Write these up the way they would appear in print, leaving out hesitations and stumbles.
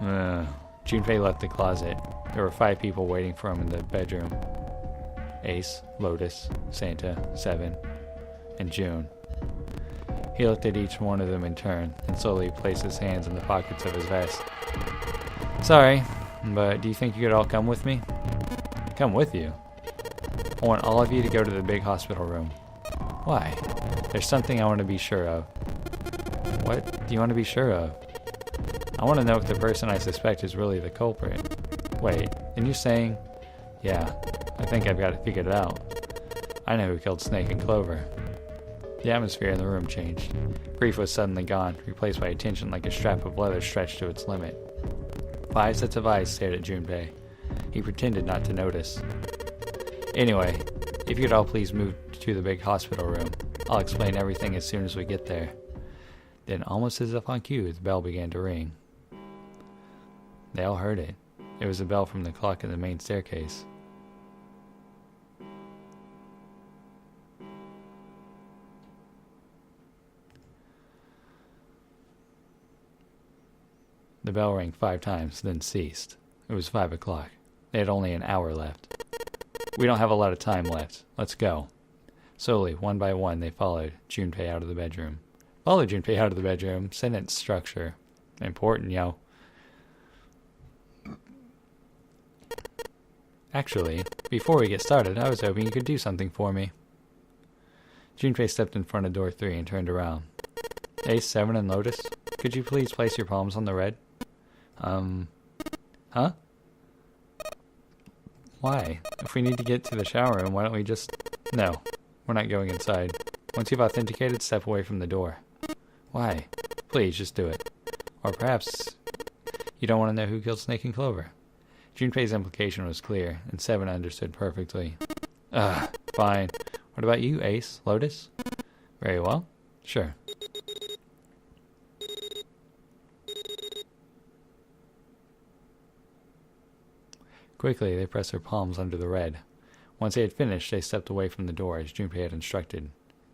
Junpei left the closet. There were 5 people waiting for him in the bedroom. Ace, Lotus, Santa, Seven, and June. He looked at each one of them in turn, and slowly placed his hands in the pockets of his vest. Sorry, but do you think you could all come with me? Come with you? I want all of you to go to the big hospital room. Why? There's something I want to be sure of. What do you want to be sure of? I want to know if the person I suspect is really the culprit. Wait, and you're saying... Yeah, I think I've got it figured out. I know who killed Snake and Clover. The atmosphere in the room changed. Grief was suddenly gone, replaced by attention like a strap of leather stretched to its limit. 5 sets of eyes stared at Junpei. He pretended not to notice. Anyway, if you'd all please move to the big hospital room, I'll explain everything as soon as we get there. Then, almost as if on cue, the bell began to ring. They all heard it. It was the bell from the clock in the main staircase. The bell rang 5 times, then ceased. It was 5 o'clock. They had only an hour left. We don't have a lot of time left. Let's go. Slowly, one by one, they followed Junpei out of the bedroom. Follow Junpei out of the bedroom. Sentence structure. Important, yo. Actually, before we get started, I was hoping you could do something for me. Junpei stepped in front of door 3 and turned around. Ace, Seven, and Lotus, could you please place your palms on the red? Huh? Why? If we need to get to the shower room, why don't we just... No, we're not going inside. Once you've authenticated, step away from the door. Why? Please, just do it. Or perhaps you don't want to know who killed Snake and Clover. Junpei's implication was clear, and Seven understood perfectly. Fine. What about you, Ace? Lotus? Very well. Sure. Quickly, they pressed their palms under the red. Once they had finished, they stepped away from the door as Junpei had instructed.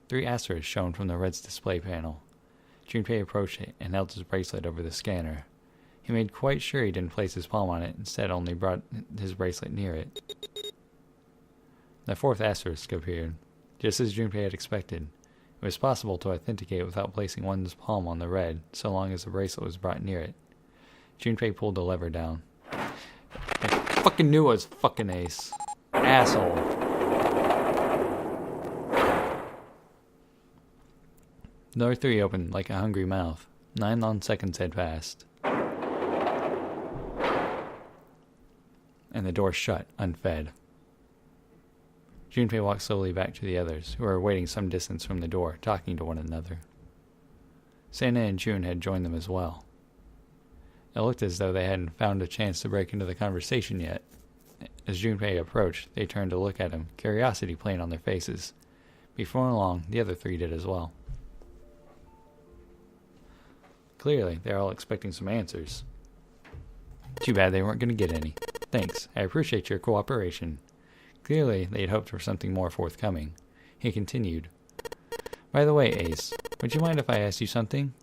3 asterisks shone from the red's display panel. Junpei approached it and held his bracelet over the scanner. He made quite sure he didn't place his palm on it, instead only brought his bracelet near it. The 4th asterisk appeared, just as Junpei had expected. It was possible to authenticate without placing one's palm on the red, so long as the bracelet was brought near it. Junpei pulled the lever down. I fucking knew it was fucking Ace. Asshole. Door 3 opened like a hungry mouth. 9 long seconds had passed. And the door shut, unfed. Junpei walked slowly back to the others, who were waiting some distance from the door, talking to one another. Santa and June had joined them as well. It looked as though they hadn't found a chance to break into the conversation yet. As Junpei approached, they turned to look at him, curiosity playing on their faces. Before long, the other 3 did as well. Clearly, they were all expecting some answers. Too bad they weren't going to get any. Thanks, I appreciate your cooperation. Clearly, they had hoped for something more forthcoming. He continued. By the way, Ace, would you mind if I asked you something?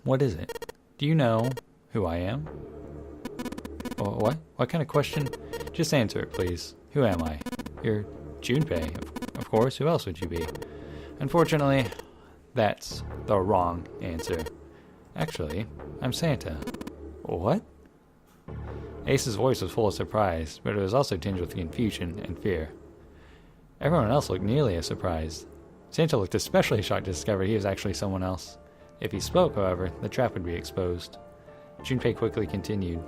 What is it? Do you know who I am? What? What kind of question? Just answer it, please. Who am I? You're Junpei. Of course, who else would you be? Unfortunately, that's the wrong answer. Actually, I'm Santa. What? Ace's voice was full of surprise, but it was also tinged with confusion and fear. Everyone else looked nearly as surprised. Santa looked especially shocked to discover he was actually someone else. If he spoke, however, the trap would be exposed. Junpei quickly continued.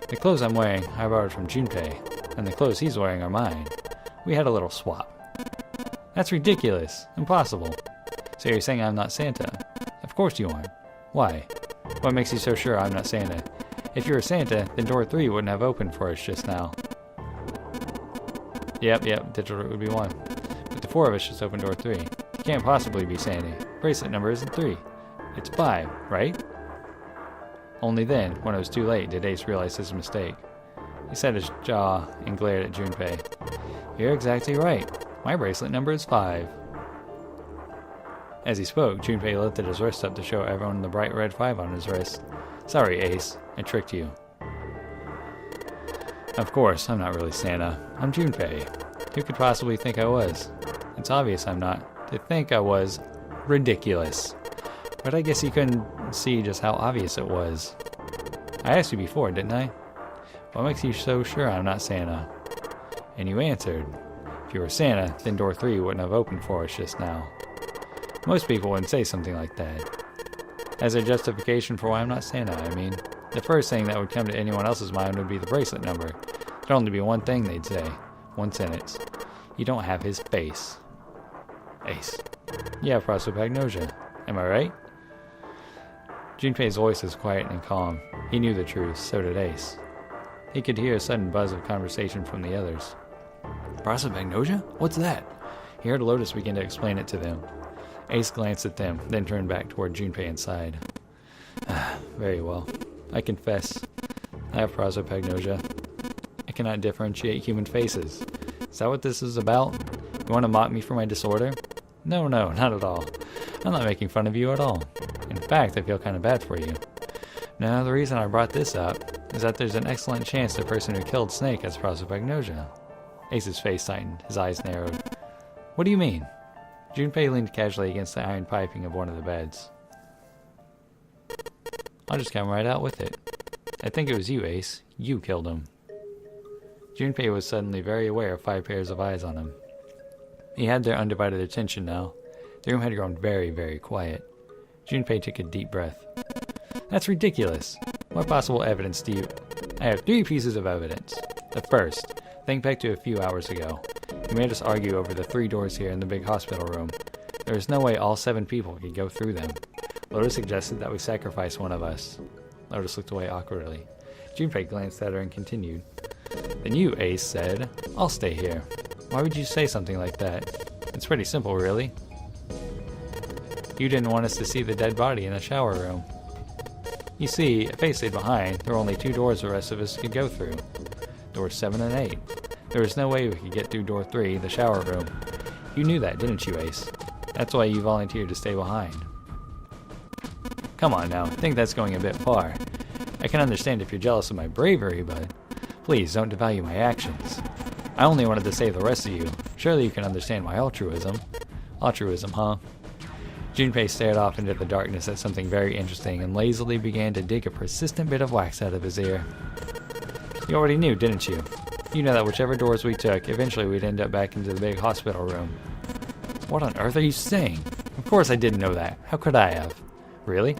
The clothes I'm wearing I borrowed from Junpei, and the clothes he's wearing are mine. We had a little swap. That's ridiculous. Impossible. So you're saying I'm not Santa? Of course you aren't. Why? What makes you so sure I'm not Santa? If you were Santa, then door 3 wouldn't have opened for us just now. Yep, digital route would be 1. But the 4 of us just opened door 3. You can't possibly be Santa. Bracelet number isn't 3. It's 5, right? Only then, when it was too late, did Ace realize his mistake. He set his jaw and glared at Junpei. You're exactly right. My bracelet number is 5. As he spoke, Junpei lifted his wrist up to show everyone the bright red 5 on his wrist. Sorry, Ace. I tricked you. Of course, I'm not really Santa. I'm Junpei. Who could possibly think I was? It's obvious I'm not. To think I was ridiculous. But I guess you couldn't see just how obvious it was. I asked you before, didn't I? What makes you so sure I'm not Santa? And you answered. If you were Santa, then door 3 wouldn't have opened for us just now. Most people wouldn't say something like that. As a justification for why I'm not Santa, I mean. The first thing that would come to anyone else's mind would be the bracelet number. There'd only be one thing they'd say. One sentence. You don't have his face. Ace. You have prosopagnosia. Am I right? Junpei's voice was quiet and calm. He knew the truth, so did Ace. He could hear a sudden buzz of conversation from the others. Prosopagnosia? What's that? He heard Lotus begin to explain it to them. Ace glanced at them, then turned back toward Junpei and sighed. Very well. I confess. I have prosopagnosia. I cannot differentiate human faces. Is that what this is about? You want to mock me for my disorder? No, not at all. I'm not making fun of you at all. In fact, I feel kind of bad for you. Now, the reason I brought this up is that there's an excellent chance the person who killed Snake has prosopagnosia. Ace's face tightened, his eyes narrowed. What do you mean? Junpei leaned casually against the iron piping of one of the beds. I'll just come right out with it. I think it was you, Ace. You killed him. Junpei was suddenly very aware of 5 pairs of eyes on him. He had their undivided attention now. The room had grown very, very quiet. Junpei took a deep breath. That's ridiculous. What possible evidence do you... I have 3 pieces of evidence. The first, think back to a few hours ago. You made us argue over the 3 doors here in the big hospital room. There is no way all 7 people could go through them. Lotus suggested that we sacrifice one of us. Lotus looked away awkwardly. Junpei glanced at her and continued. Then you, Ace, said, I'll stay here. Why would you say something like that? It's pretty simple, really. You didn't want us to see the dead body in the shower room. You see, if Ace stayed behind, there were only 2 doors the rest of us could go through. Doors 7 and 8. There was no way we could get through door 3, the shower room. You knew that, didn't you, Ace? That's why you volunteered to stay behind. Come on now, I think that's going a bit far. I can understand if you're jealous of my bravery, but please don't devalue my actions. I only wanted to save the rest of you. Surely you can understand my altruism. Altruism, huh? Junpei stared off into the darkness at something very interesting and lazily began to dig a persistent bit of wax out of his ear. You already knew, didn't you? You know that whichever doors we took, eventually we'd end up back into the big hospital room. What on earth are you saying? Of course I didn't know that. How could I have? Really?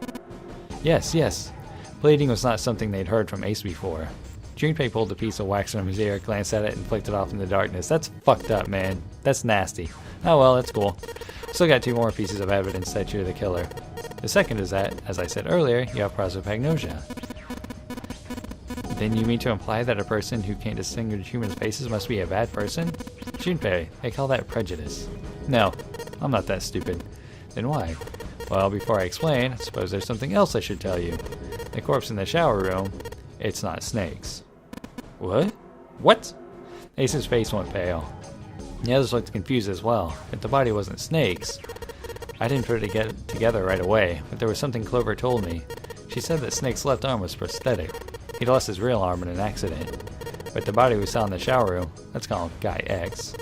Yes. Bleeding was not something they'd heard from Ace before. Junpei pulled a piece of wax from his ear, glanced at it, and flicked it off in the darkness. That's fucked up, man. That's nasty. Oh well, that's cool. Still got 2 more pieces of evidence that you're the killer. The second is that, as I said earlier, you have prosopagnosia. Then you mean to imply that a person who can't distinguish human faces must be a bad person? Junpei, they call that prejudice. No, I'm not that stupid. Then why? Well, before I explain, I suppose there's something else I should tell you. The corpse in the shower room, it's not Snake's. What? What? Ace's face went pale. The others looked confused as well. If the body wasn't Snake's, I didn't put it together right away, but there was something Clover told me. She said that Snake's left arm was prosthetic. He'd lost his real arm in an accident. But the body we saw in the shower room, let's call him Guy X.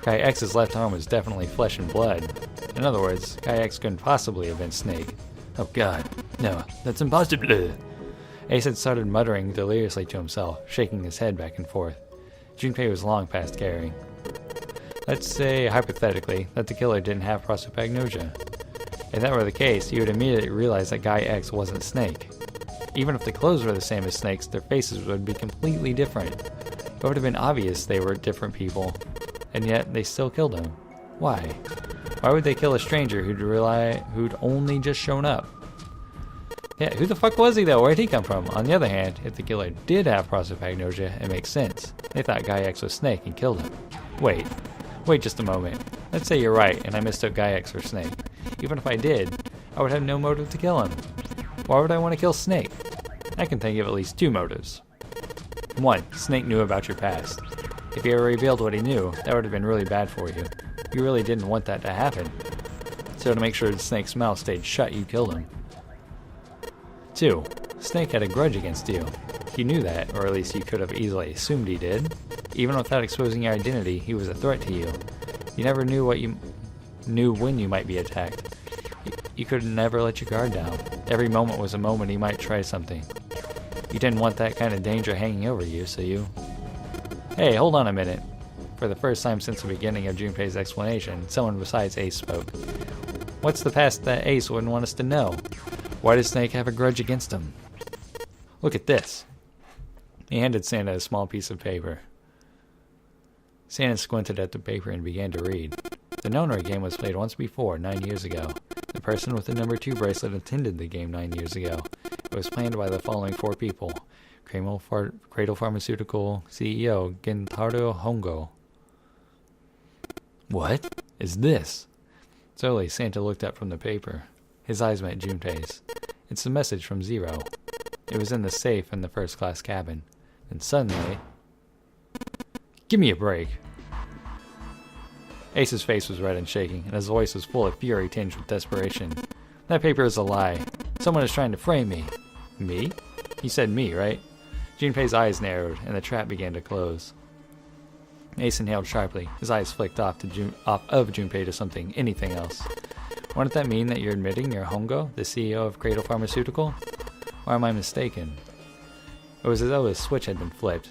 Guy X's left arm was definitely flesh and blood. In other words, Guy X couldn't possibly have been Snake. Oh god, no, that's impossible. Ace had started muttering deliriously to himself, shaking his head back and forth. Junpei was long past caring. Let's say, hypothetically, that the killer didn't have prosopagnosia. If that were the case, he would immediately realize that Guy X wasn't Snake. Even if the clothes were the same as Snake's, their faces would be completely different. It would have been obvious they were different people, and yet they still killed him. Why? Why would they kill a stranger who'd only just shown up? Yeah, who the fuck was he though? Where'd he come from? On the other hand, if the killer did have prosopagnosia, it makes sense. They thought Guy X was Snake and killed him. Wait just a moment. Let's say you're right and I mistook Guy X for Snake. Even if I did, I would have no motive to kill him. Why would I want to kill Snake? I can think of at least 2 motives. 1. Snake knew about your past. If he ever revealed what he knew, that would have been really bad for you. You really didn't want that to happen. So to make sure Snake's mouth stayed shut, you killed him. 2. Snake had a grudge against you. You knew that, or at least you could have easily assumed he did. Even without exposing your identity, he was a threat to you. You never knew when you might be attacked. You could never let your guard down. Every moment was a moment he might try something. You didn't want that kind of danger hanging over you, so you... Hey, hold on a minute. For the first time since the beginning of Junpei's explanation, someone besides Ace spoke. What's the past that Ace wouldn't want us to know? Why does Snake have a grudge against him? Look at this. He handed Santa a small piece of paper. Santa squinted at the paper and began to read. The Nonary game was played once before, 9 years ago. The person with the number 2 bracelet attended the game 9 years ago. It was planned by the following 4 people. Cradle Pharmaceutical CEO Gentaro Hongo. What is this? Slowly, Santa looked up from the paper. His eyes met Junpei's. It's a message from Zero. It was in the safe in the first-class cabin. And suddenly... Give me a break. Ace's face was red and shaking, and his voice was full of fury tinged with desperation. That paper is a lie. Someone is trying to frame me. Me? He said me, right? Junpei's eyes narrowed, and the trap began to close. Ace inhaled sharply. His eyes flicked off of Junpei to anything else. Wouldn't that mean that you're admitting you're Hongo, the CEO of Cradle Pharmaceutical? Or am I mistaken? It was as though a switch had been flipped.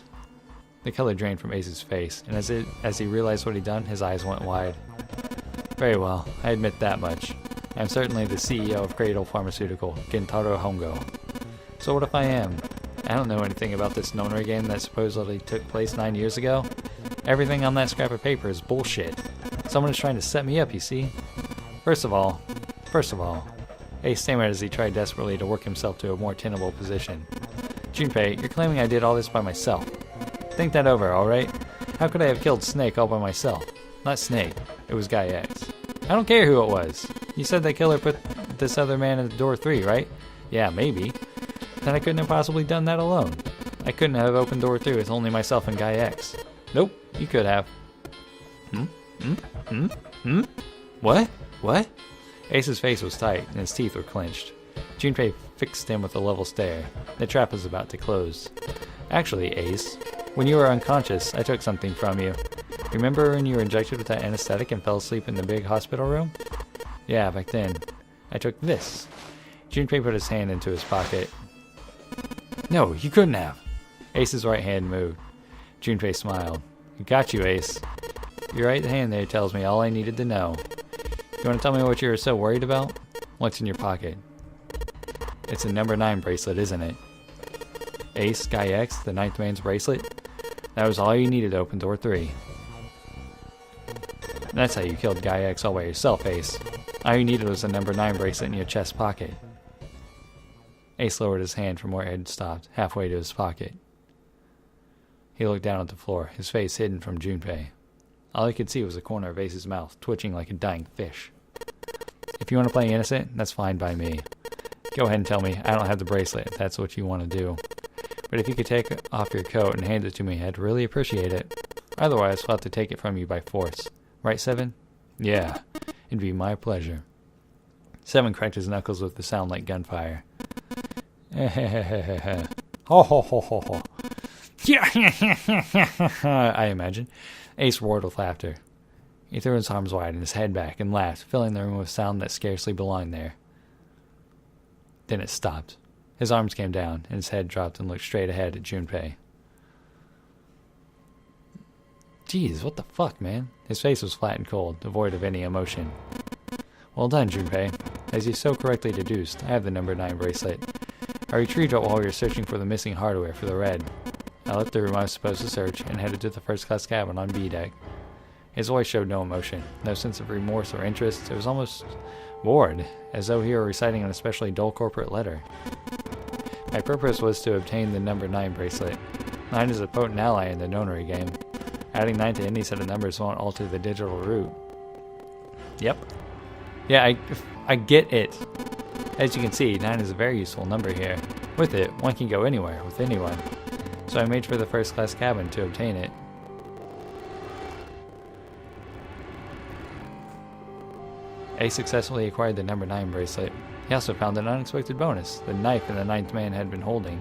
The color drained from Ace's face, and as he realized what he'd done, his eyes went wide. Very well, I admit that much. I'm certainly the CEO of Cradle Pharmaceutical, Gentaro Hongo. So what if I am? I don't know anything about this Nonary game that supposedly took place 9 years ago. Everything on that scrap of paper is bullshit. Someone is trying to set me up, you see? First of all, Ace stammered as he tried desperately to work himself to a more tenable position. Junpei, you're claiming I did all this by myself. Think that over, alright? How could I have killed Snake all by myself? Not Snake, it was Guy X. I don't care who it was. You said that killer put this other man in door 3, right? Yeah, maybe. Then I couldn't have possibly done that alone. I couldn't have opened door 3 with only myself and Guy X. Nope, you could have. What? Ace's face was tight, and his teeth were clenched. Junpei fixed him with a level stare. The trap was about to close. Actually, Ace, when you were unconscious, I took something from you. Remember when you were injected with that anesthetic and fell asleep in the big hospital room? Yeah, back then. I took this. Junpei put his hand into his pocket. No, you couldn't have. Ace's right hand moved. Junpei smiled. I got you, Ace. Your right hand there tells me all I needed to know. You want to tell me what you were so worried about? What's in your pocket? It's a number 9 bracelet, isn't it? Ace, Guy X, the 9th man's bracelet? That was all you needed to open door 3. That's how you killed Guy X all by yourself, Ace. All you needed was a number 9 bracelet in your chest pocket. Ace lowered his hand from where it had stopped, halfway to his pocket. He looked down at the floor, his face hidden from Junpei. All he could see was a corner of Ace's mouth, twitching like a dying fish. If you want to play innocent, that's fine by me. Go ahead and tell me I don't have the bracelet if that's what you want to do. But if you could take off your coat and hand it to me, I'd really appreciate it. Otherwise, we'll have to take it from you by force. Right, Seven? Yeah, it'd be my pleasure. Seven cracked his knuckles with the sound like gunfire. Ho ho ho ho ho. I imagine. Ace roared with laughter. He threw his arms wide and his head back and laughed, filling the room with sound that scarcely belonged there. Then it stopped. His arms came down, and his head dropped and looked straight ahead at Junpei. Jeez, what the fuck, man? His face was flat and cold, devoid of any emotion. Well done, Junpei. As you so correctly deduced, I have the number 9 bracelet. I retrieved it while we were searching for the missing hardware for the Red. I left the room I was supposed to search and headed to the first-class cabin on B deck. His voice showed no emotion, no sense of remorse or interest. It was almost bored, as though he were reciting an especially dull corporate letter. My purpose was to obtain the number 9 bracelet. 9 is a potent ally in the Nonary game. Adding 9 to any set of numbers won't alter the digital root. Yep. Yeah, I get it. As you can see, 9 is a very useful number here. With it, one can go anywhere, with anyone. So I made for the first-class cabin to obtain it. Ace successfully acquired the number 9 bracelet. He also found an unexpected bonus, the knife that the ninth man had been holding.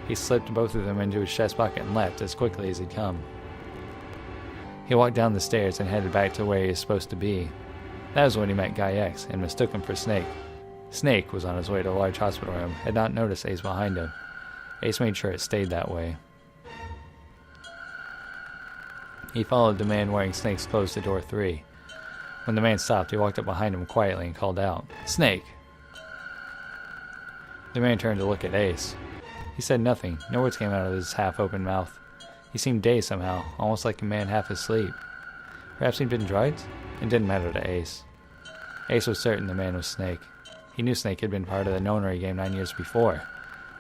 He slipped both of them into his chest pocket and left as quickly as he'd come. He walked down the stairs and headed back to where he was supposed to be. That was when he met Guy X and mistook him for Snake. Snake was on his way to a large hospital room, had not noticed Ace behind him. Ace made sure it stayed that way. He followed the man wearing Snake's clothes to door 3. When the man stopped, he walked up behind him quietly and called out, "Snake!" The man turned to look at Ace. He said nothing. No words came out of his half-open mouth. He seemed dazed somehow, almost like a man half asleep. Perhaps he'd been drugged? It didn't matter to Ace. Ace was certain the man was Snake. He knew Snake had been part of the Nonary game 9 years before.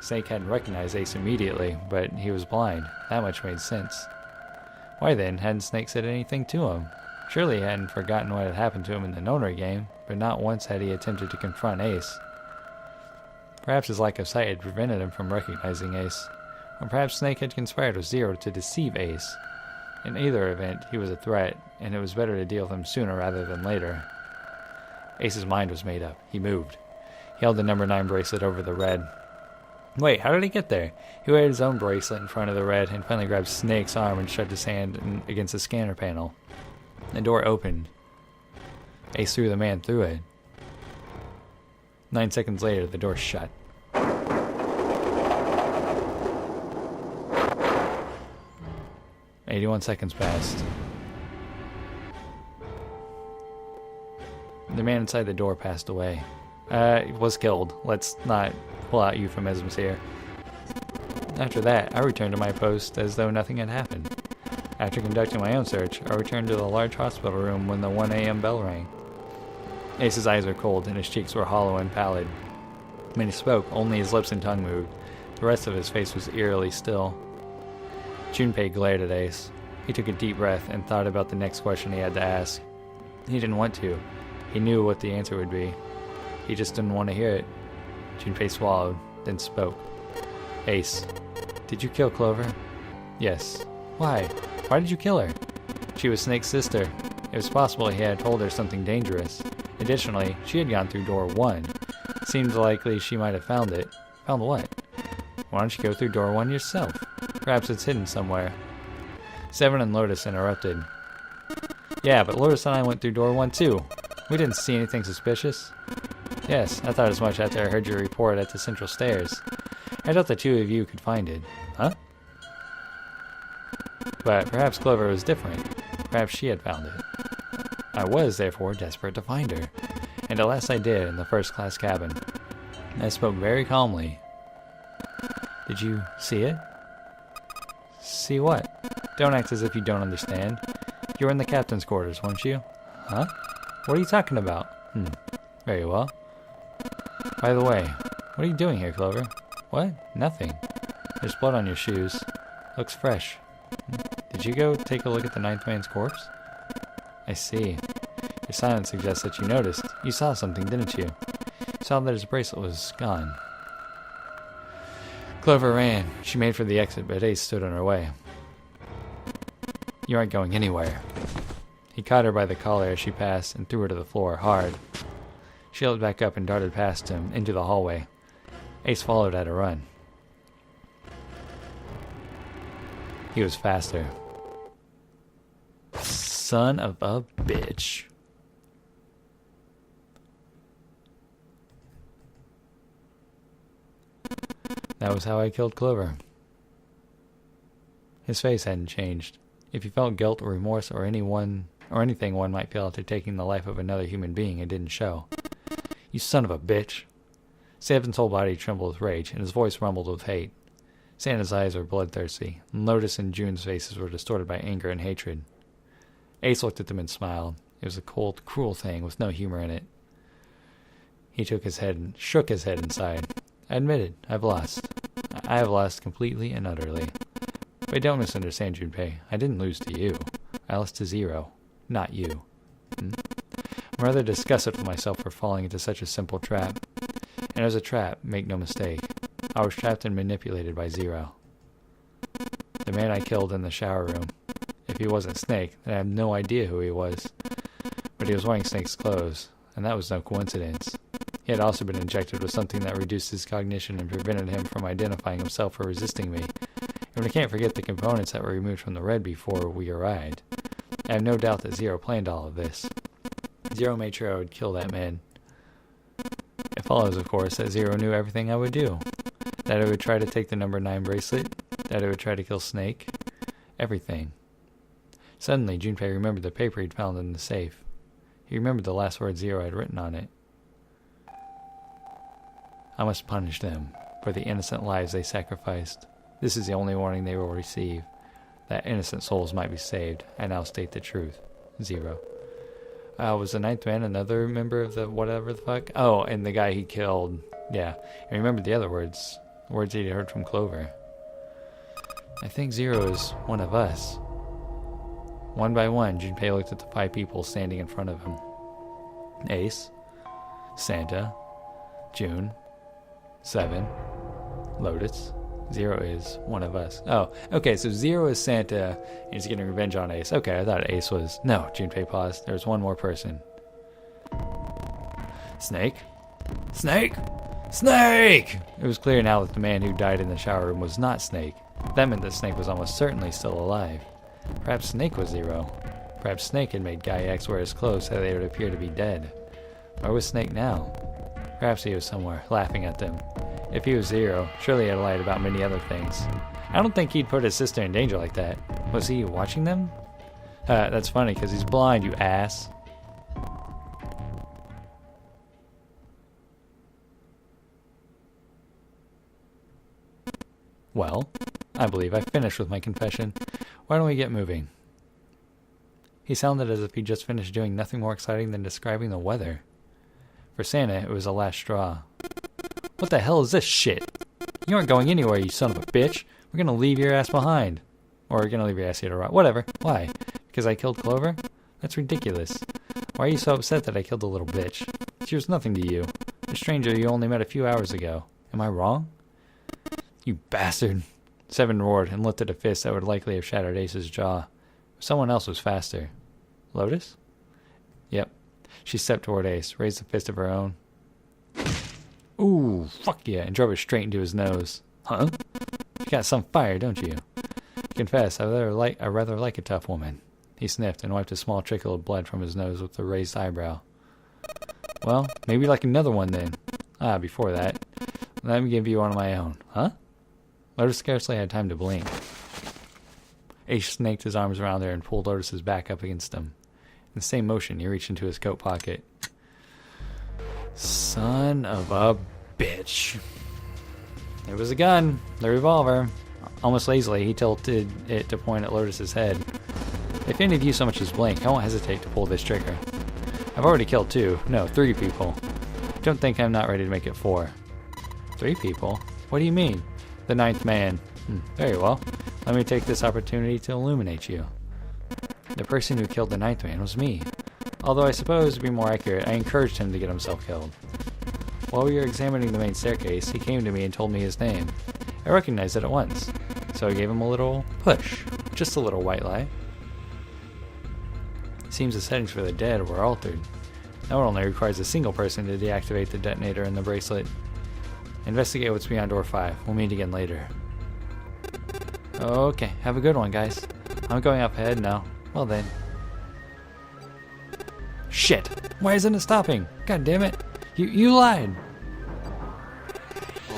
Snake hadn't recognized Ace immediately, but he was blind. That much made sense. Why then hadn't Snake said anything to him? Surely he hadn't forgotten what had happened to him in the Nonary game, but not once had he attempted to confront Ace. Perhaps his lack of sight had prevented him from recognizing Ace. Or perhaps Snake had conspired with Zero to deceive Ace. In either event, he was a threat, and it was better to deal with him sooner rather than later. Ace's mind was made up. He moved. He held the number 9 bracelet over the red. Wait, how did he get there? He waved his own bracelet in front of the red and finally grabbed Snake's arm and shoved his hand against the scanner panel. The door opened. Ace threw the man through it. 9 seconds later, the door shut. "81 seconds passed. The man inside the door passed away. Was killed. Let's not pull out euphemisms here. After that, I returned to my post as though nothing had happened. After conducting my own search, I returned to the large hospital room when the 1 a.m. bell rang. Ace's eyes were cold and his cheeks were hollow and pallid. When he spoke, only his lips and tongue moved. The rest of his face was eerily still. Junpei glared at Ace. He took a deep breath and thought about the next question he had to ask. He didn't want to. He knew what the answer would be. He just didn't want to hear it. Junpei swallowed, then spoke. "Ace, did you kill Clover?" "Yes." "Why? Why did you kill her?" "She was Snake's sister. It was possible he had told her something dangerous. Additionally, she had gone through door 1. It seemed likely she might have found it." "Found what?" "Why don't you go through door 1 yourself? Perhaps it's hidden somewhere." Seven and Lotus interrupted. "Yeah, but Lotus and I went through door 1 too. We didn't see anything suspicious." "Yes, I thought as much after I heard your report at the central stairs. I thought the two of you could find it." "Huh?" "But perhaps Clover was different. Perhaps she had found it. I was, therefore, desperate to find her. And at last I did in the first-class cabin. I spoke very calmly." "Did you see it?" "See what? Don't act as if you don't understand. You were in the captain's quarters, weren't you?" "Huh? What are you talking about?" Very well. By the way, what are you doing here, Clover?" "What? Nothing. There's blood on your shoes. Looks fresh. Did you go take a look at the 9th man's corpse?" "I see. Your silence suggests that you noticed. You saw something, didn't you? You saw that his bracelet was gone." Clover ran. She made for the exit, but Ace stood in her way. "You aren't going anywhere." He caught her by the collar as she passed and threw her to the floor, hard. She looked back up and darted past him, into the hallway. Ace followed at a run. He was faster. Son of a bitch. That was how I killed Clover. His face hadn't changed. If he felt guilt or remorse or anything one might feel after taking the life of another human being, it didn't show. "You son of a bitch!" Seven's whole body trembled with rage, and his voice rumbled with hate. Santa's eyes were bloodthirsty, and Lotus and June's faces were distorted by anger and hatred. Ace looked at them and smiled. It was a cold, cruel thing with no humor in it. He shook his head and sighed. "I admit it. I've lost. I have lost completely and utterly. But don't misunderstand, Junpei. I didn't lose to you. I lost to Zero. Not you. I'm rather disgusted with myself for falling into such a simple trap. And as a trap, make no mistake, I was trapped and manipulated by Zero. The man I killed in the shower room. If he wasn't Snake, then I have no idea who he was. But he was wearing Snake's clothes, and that was no coincidence. He had also been injected with something that reduced his cognition and prevented him from identifying himself or resisting me. And I can't forget the components that were removed from the red before we arrived. I have no doubt that Zero planned all of this. Zero made sure I would kill that man. It follows, of course, that Zero knew everything I would do. That I would try to take the number 9 bracelet. That I would try to kill Snake. Everything. Suddenly, Junpei remembered the paper he'd found in the safe. He remembered the last word Zero had written on it. I must punish them for the innocent lives they sacrificed. This is the only warning they will receive. That innocent souls might be saved. I now state the truth. Zero. Was the 9th man another member of the whatever the fuck? Oh, and the guy he killed. Yeah. And remember the other words. Words he'd heard from Clover. I think Zero is one of us. One by one, Junpei looked at the 5 people standing in front of him. Ace. Santa. June. 7. Lotus. Zero is one of us. Oh, okay, so Zero is Santa, and he's getting revenge on Ace. Okay, I thought Ace was... No, Junpei paused. There's one more person. Snake? Snake? Snake! It was clear now that the man who died in the shower room was not Snake. That meant that Snake was almost certainly still alive. Perhaps Snake was Zero. Perhaps Snake had made Guy X wear his clothes so they would appear to be dead. Where was Snake now? Perhaps he was somewhere, laughing at them. If he was Zero, surely he had lied about many other things. I don't think he'd put his sister in danger like that. Was he watching them? That's funny, because he's blind, you ass. Well, I believe I've finished with my confession. Why don't we get moving? He sounded as if he'd just finished doing nothing more exciting than describing the weather. For Santa, it was the last straw. What the hell is this shit? You aren't going anywhere, you son of a bitch. We're gonna leave your ass behind. Or we're gonna leave your ass here to rot. Whatever. Why? Because I killed Clover? That's ridiculous. Why are you so upset that I killed the little bitch? She was nothing to you. A stranger you only met a few hours ago. Am I wrong? You bastard. 7 roared and lifted a fist that would likely have shattered Ace's jaw. Someone else was faster. Lotus? Yep. She stepped toward Ace, raised a fist of her own. Ooh, fuck yeah, and drove it straight into his nose. Huh? You got some fire, don't you? Confess, I rather like a tough woman. He sniffed and wiped a small trickle of blood from his nose with a raised eyebrow. Well, maybe like another one then. Before that, let me give you one of my own. Huh? Lotus scarcely had time to blink. Ace snaked his arms around her and pulled Lotus's back up against him. In the same motion, he reached into his coat pocket. Son of a bitch. It was a gun, the revolver. Almost lazily, he tilted it to point at Lotus's head. If any of you so much as blink, I won't hesitate to pull this trigger. I've already killed 2, no, 3 people. Don't think I'm not ready to make it 4. 3 people? What do you mean? The 9th man. Very well. Let me take this opportunity to illuminate you. The person who killed the 9th man was me. Although I suppose, to be more accurate, I encouraged him to get himself killed. While we were examining the main staircase, he came to me and told me his name. I recognized it at once, so I gave him a little push. Just a little white lie. It seems the settings for the dead were altered. Now it only requires a single person to deactivate the detonator in the bracelet. Investigate what's beyond door 5. We'll meet again later. Okay, have a good one, guys. I'm going up ahead now. Well then. Shit! Why isn't it stopping? God damn it! You lied!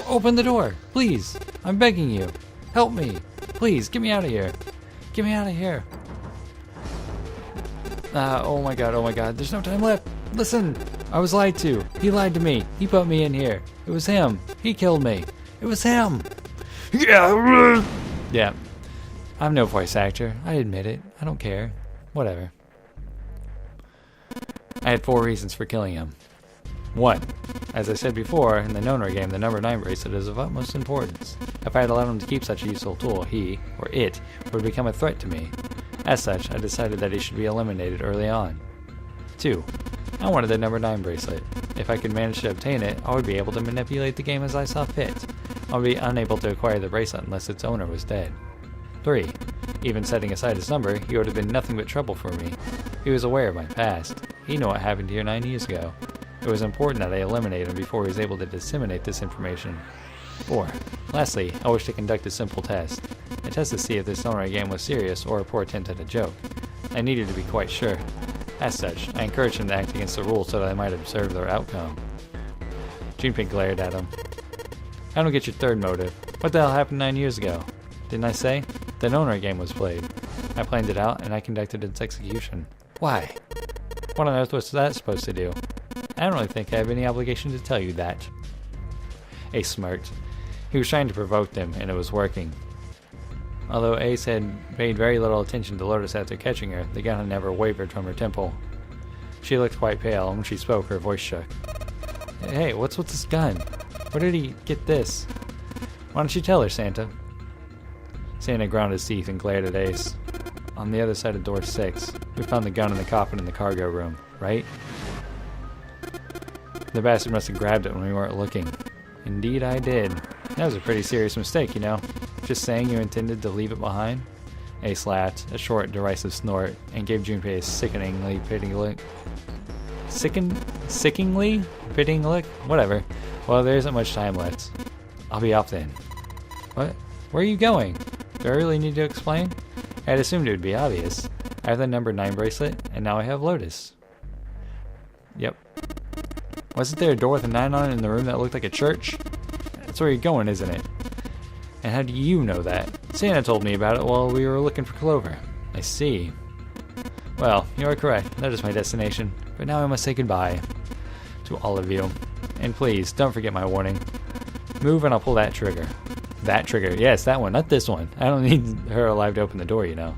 Open the door! Please! I'm begging you! Help me! Please, get me out of here! Get me out of here! Oh my god, there's no time left! Listen! I was lied to! He lied to me! He put me in here! It was him! He killed me! It was him! Yeah. I'm no voice actor. I admit it. I don't care. Whatever. I had 4 reasons for killing him. 1. As I said before, in the Nonor game, the number 9 bracelet is of utmost importance. If I had allowed him to keep such a useful tool, he, or it, would become a threat to me. As such, I decided that he should be eliminated early on. 2. I wanted the number 9 bracelet. If I could manage to obtain it, I would be able to manipulate the game as I saw fit. I would be unable to acquire the bracelet unless its owner was dead. 3. Even setting aside his number, he would have been nothing but trouble for me. He was aware of my past. He knew what happened here 9 years ago. It was important that I eliminate him before he was able to disseminate this information. 4. Lastly, I wish to conduct a simple test. A test to see if this Sonrai game was serious or a poor attempt at a joke. I needed to be quite sure. As such, I encouraged him to act against the rules so that I might observe their outcome. Junpei glared at him. I don't get your third motive. What the hell happened 9 years ago? Didn't I say? The Sonrai game was played. I planned it out and I conducted its execution. Why? What on earth was that supposed to do? I don't really think I have any obligation to tell you that. Ace smirked. He was trying to provoke them, and it was working. Although Ace had paid very little attention to Lotus after catching her, the gun had never wavered from her temple. She looked quite pale, and when she spoke, her voice shook. Hey, what's with this gun? Where did he get this? Why don't you tell her, Santa? Santa ground his teeth and glared at Ace. On the other side of door 6, we found the gun in the coffin in the cargo room, right? The bastard must have grabbed it when we weren't looking. Indeed I did. That was a pretty serious mistake, you know. Just saying you intended to leave it behind? Ace laughed, a short, derisive snort, and gave Junpei a sickeningly pitying look. Sickeningly pitying look? Whatever. Well, there isn't much time left. I'll be off then. What? Where are you going? Do I really need to explain? I had assumed it would be obvious. I have the number 9 bracelet, and now I have Lotus. Yep. Wasn't there a door with a 9 on it in the room that looked like a church? That's where you're going, isn't it? And how do you know that? Santa told me about it while we were looking for Clover. I see. Well, you are correct. That is my destination. But now I must say goodbye to all of you. And please, don't forget my warning. Move and I'll pull that trigger. That trigger. Yes, that one, not this one. I don't need her alive to open the door, you know.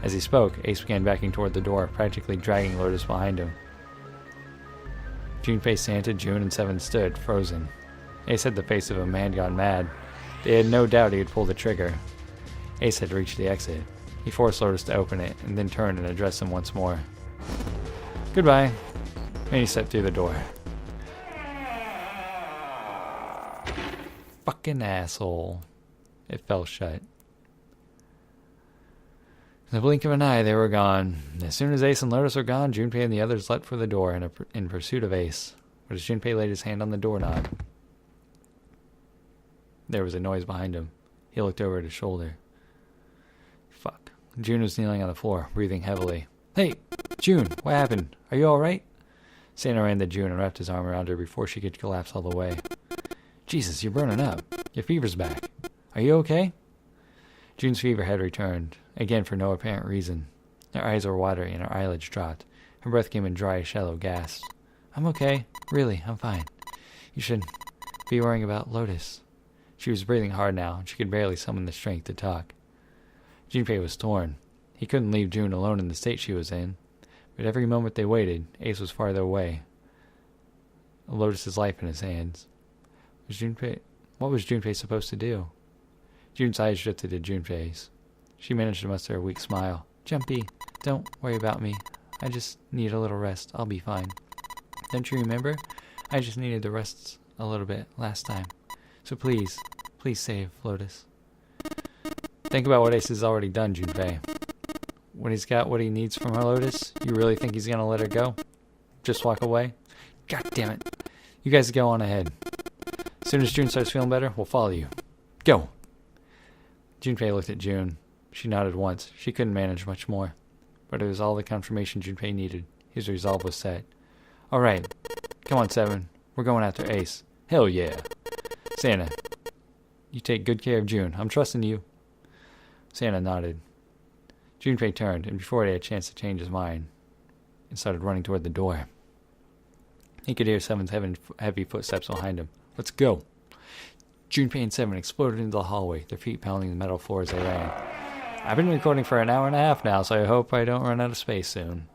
As he spoke, Ace began backing toward the door, practically dragging Lotus behind him. Junpei, Santa, June, and 7 stood, frozen. Ace had the face of a man gone mad. They had no doubt he would pull the trigger. Ace had reached the exit. He forced Lotus to open it, and then turned and addressed him once more. Goodbye. And he stepped through the door. Fucking asshole. It fell shut. In the blink of an eye, they were gone. As soon as Ace and Lotus were gone, Junpei and the others leapt for the door in pursuit of Ace. But as Junpei laid his hand on the doorknob, there was a noise behind him. He looked over at his shoulder. Fuck. June was kneeling on the floor, breathing heavily. Hey, June, what happened? Are you alright? Santa ran to June and wrapped his arm around her before she could collapse all the way. Jesus, you're burning up. Your fever's back. Are you okay? June's fever had returned, again for no apparent reason. Her eyes were watery and her eyelids dropped. Her breath came in dry, shallow gasps. I'm okay. Really, I'm fine. You should be worrying about Lotus. She was breathing hard now, and she could barely summon the strength to talk. Junpei was torn. He couldn't leave June alone in the state she was in. But every moment they waited, Ace was farther away. Lotus's life in his hands. What was Junpei supposed to do? June's eyes drifted to Junpei's. She managed to muster a weak smile. Jumpy, don't worry about me. I just need a little rest. I'll be fine. Don't you remember? I just needed to rest a little bit last time. So please save Lotus. Think about what Ace has already done, Junpei. When he's got what he needs from her, Lotus, you really think he's gonna let her go? Just walk away? God damn it. You guys go on ahead. As soon as June starts feeling better, we'll follow you. Go! Junpei looked at June. She nodded once. She couldn't manage much more. But it was all the confirmation Junpei needed. His resolve was set. All right. Come on, 7. We're going after Ace. Hell yeah. Santa, you take good care of June. I'm trusting you. Santa nodded. Junpei turned, and before he had a chance to change his mind, and started running toward the door. He could hear 7's heavy footsteps behind him. Let's go. Junpei and 7 exploded into the hallway, their feet pounding the metal floor as they ran. I've been recording for an hour and a half now, so I hope I don't run out of space soon.